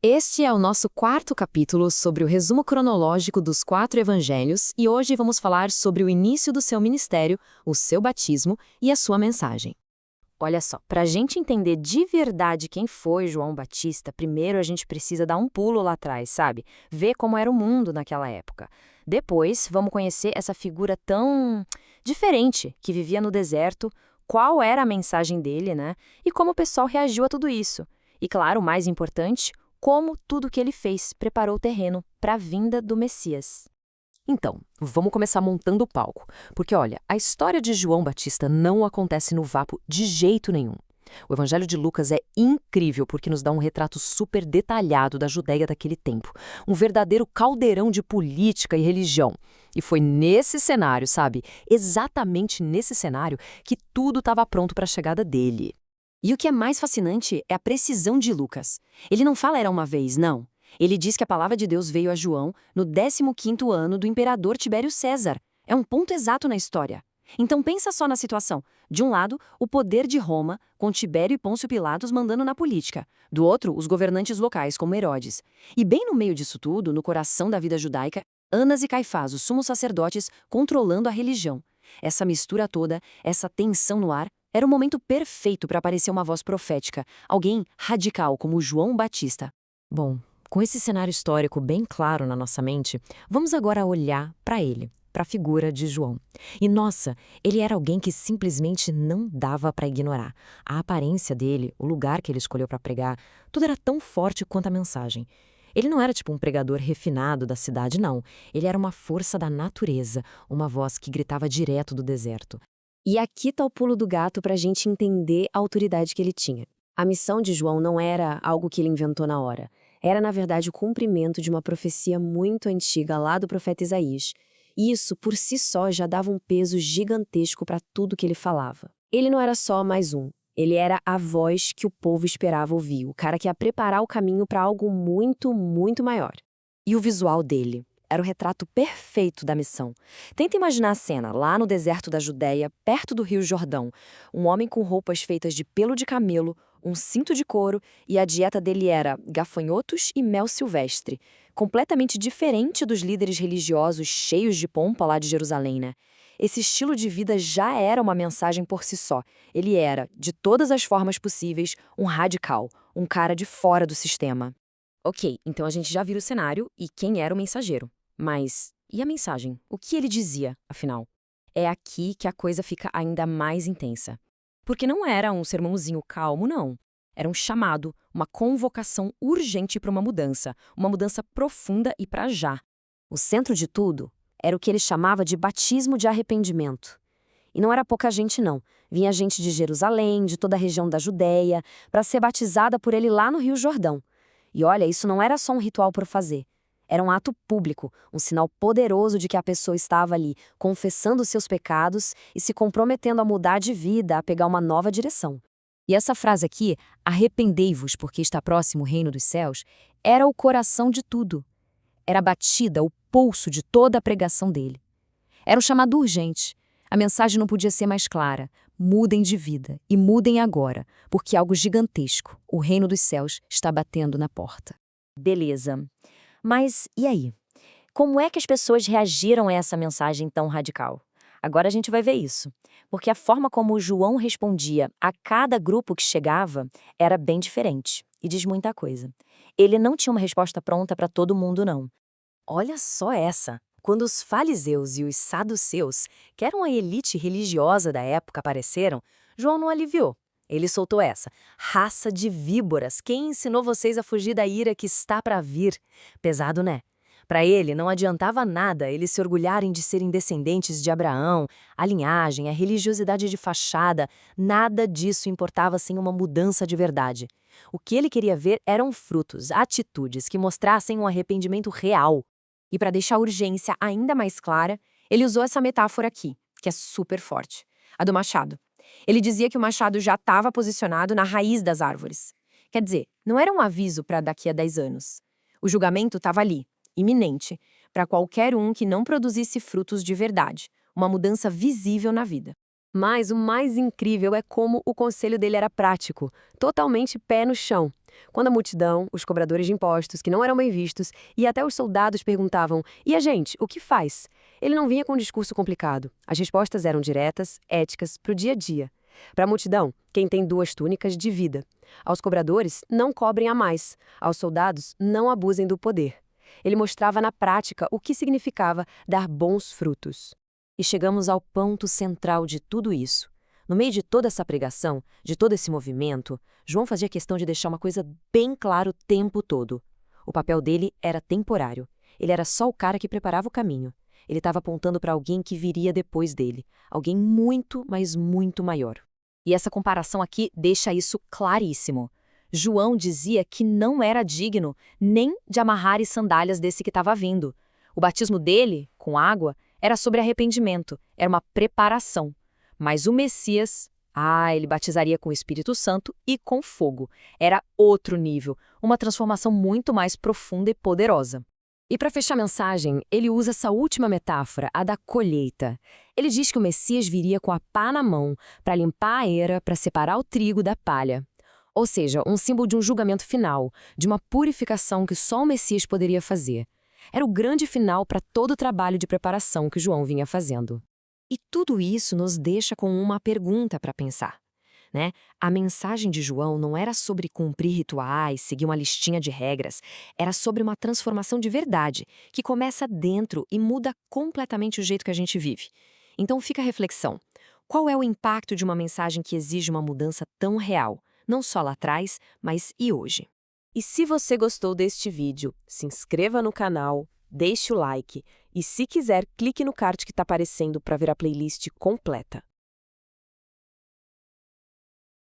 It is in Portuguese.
Este é o nosso quarto capítulo sobre o resumo cronológico dos 4 evangelhos e hoje vamos falar sobre o início do seu ministério, o seu batismo e a sua mensagem. Olha só, para a gente entender de verdade quem foi João Batista, primeiro a gente precisa dar um pulo lá atrás, sabe? Ver como era o mundo naquela época. Depois, vamos conhecer essa figura tão diferente que vivia no deserto, qual era a mensagem dele, né? E como o pessoal reagiu a tudo isso. E claro, o mais importante, como tudo que ele fez preparou o terreno para a vinda do Messias. Então, vamos começar montando o palco, porque olha, a história de João Batista não acontece no vácuo de jeito nenhum. O Evangelho de Lucas é incrível porque nos dá um retrato super detalhado da Judéia daquele tempo, um verdadeiro caldeirão de política e religião. E foi nesse cenário, sabe, exatamente nesse cenário, que tudo estava pronto para a chegada dele. E o que é mais fascinante é a precisão de Lucas. Ele não fala era uma vez, não. Ele diz que a palavra de Deus veio a João no 15º ano do imperador Tibério César. É um ponto exato na história. Então pensa só na situação. De um lado, o poder de Roma, com Tibério e Pôncio Pilatos mandando na política. Do outro, os governantes locais, como Herodes. E bem no meio disso tudo, no coração da vida judaica, Anas e Caifás, os sumos sacerdotes, controlando a religião. Essa mistura toda, essa tensão no ar, era o momento perfeito para aparecer uma voz profética, alguém radical como João Batista. Bom, com esse cenário histórico bem claro na nossa mente, vamos agora olhar para ele, para a figura de João. E nossa, ele era alguém que simplesmente não dava para ignorar. A aparência dele, o lugar que ele escolheu para pregar, tudo era tão forte quanto a mensagem. Ele não era tipo um pregador refinado da cidade, não. Ele era uma força da natureza, uma voz que gritava direto do deserto. E aqui está o pulo do gato para a gente entender a autoridade que ele tinha. A missão de João não era algo que ele inventou na hora. Era, na verdade, o cumprimento de uma profecia muito antiga lá do profeta Isaías. E isso, por si só, já dava um peso gigantesco para tudo que ele falava. Ele não era só mais um. Ele era a voz que o povo esperava ouvir, o cara que ia preparar o caminho para algo muito, muito maior. E o visual dele era o retrato perfeito da missão. Tenta imaginar a cena, lá no deserto da Judéia, perto do Rio Jordão. Um homem com roupas feitas de pelo de camelo, um cinto de couro, e a dieta dele era gafanhotos e mel silvestre. Completamente diferente dos líderes religiosos cheios de pompa lá de Jerusalém, né? Esse estilo de vida já era uma mensagem por si só. Ele era, de todas as formas possíveis, um radical, um cara de fora do sistema. Ok, então a gente já viu o cenário e quem era o mensageiro. Mas e a mensagem? O que ele dizia, afinal? É aqui que a coisa fica ainda mais intensa. Porque não era um sermãozinho calmo, não. Era um chamado, uma convocação urgente para uma mudança profunda e para já. O centro de tudo era o que ele chamava de batismo de arrependimento. E não era pouca gente, não. Vinha gente de Jerusalém, de toda a região da Judéia, para ser batizada por ele lá no Rio Jordão. E olha, isso não era só um ritual por fazer. Era um ato público, um sinal poderoso de que a pessoa estava ali confessando seus pecados e se comprometendo a mudar de vida, a pegar uma nova direção. E essa frase aqui, arrependei-vos porque está próximo o reino dos céus, era o coração de tudo. Era a batida, o pulso de toda a pregação dele. Era um chamado urgente. A mensagem não podia ser mais clara. Mudem de vida e mudem agora, porque algo gigantesco, o reino dos céus, está batendo na porta. Beleza. Mas e aí? Como é que as pessoas reagiram a essa mensagem tão radical? Agora a gente vai ver isso. Porque a forma como João respondia a cada grupo que chegava era bem diferente. E diz muita coisa. Ele não tinha uma resposta pronta para todo mundo, não. Olha só essa! Quando os fariseus e os saduceus, que eram a elite religiosa da época, apareceram, João não aliviou. Ele soltou essa: raça de víboras, quem ensinou vocês a fugir da ira que está para vir? Pesado, né? Para ele, não adiantava nada eles se orgulharem de serem descendentes de Abraão, a linhagem, a religiosidade de fachada, nada disso importava sem uma mudança de verdade. O que ele queria ver eram frutos, atitudes que mostrassem um arrependimento real. E para deixar a urgência ainda mais clara, ele usou essa metáfora aqui, que é super forte, a do machado. Ele dizia que o machado já estava posicionado na raiz das árvores. Quer dizer, não era um aviso para daqui a 10 anos. O julgamento estava ali, iminente, para qualquer um que não produzisse frutos de verdade, uma mudança visível na vida. Mas o mais incrível é como o conselho dele era prático, totalmente pé no chão. Quando a multidão, os cobradores de impostos, que não eram bem vistos, e até os soldados perguntavam: e a gente, o que faz? Ele não vinha com um discurso complicado. As respostas eram diretas, éticas, para o dia a dia. Para a multidão, quem tem 2 túnicas, divida. Aos cobradores, não cobrem a mais. Aos soldados, não abusem do poder. Ele mostrava na prática o que significava dar bons frutos. E chegamos ao ponto central de tudo isso. No meio de toda essa pregação, de todo esse movimento, João fazia questão de deixar uma coisa bem clara o tempo todo. O papel dele era temporário. Ele era só o cara que preparava o caminho. Ele estava apontando para alguém que viria depois dele. Alguém muito, mas muito maior. E essa comparação aqui deixa isso claríssimo. João dizia que não era digno nem de amarrar as sandálias desse que estava vindo. O batismo dele, com água, era sobre arrependimento, era uma preparação. Mas o Messias, ele batizaria com o Espírito Santo e com fogo. Era outro nível, uma transformação muito mais profunda e poderosa. E para fechar a mensagem, ele usa essa última metáfora, a da colheita. Ele diz que o Messias viria com a pá na mão para limpar a era, para separar o trigo da palha. Ou seja, um símbolo de um julgamento final, de uma purificação que só o Messias poderia fazer. Era o grande final para todo o trabalho de preparação que João vinha fazendo. E tudo isso nos deixa com uma pergunta para pensar, né? A mensagem de João não era sobre cumprir rituais, seguir uma listinha de regras. Era sobre uma transformação de verdade, que começa dentro e muda completamente o jeito que a gente vive. Então fica a reflexão. Qual é o impacto de uma mensagem que exige uma mudança tão real? Não só lá atrás, mas e hoje? E se você gostou deste vídeo, se inscreva no canal, deixe o like e, se quiser, clique no card que está aparecendo para ver a playlist completa.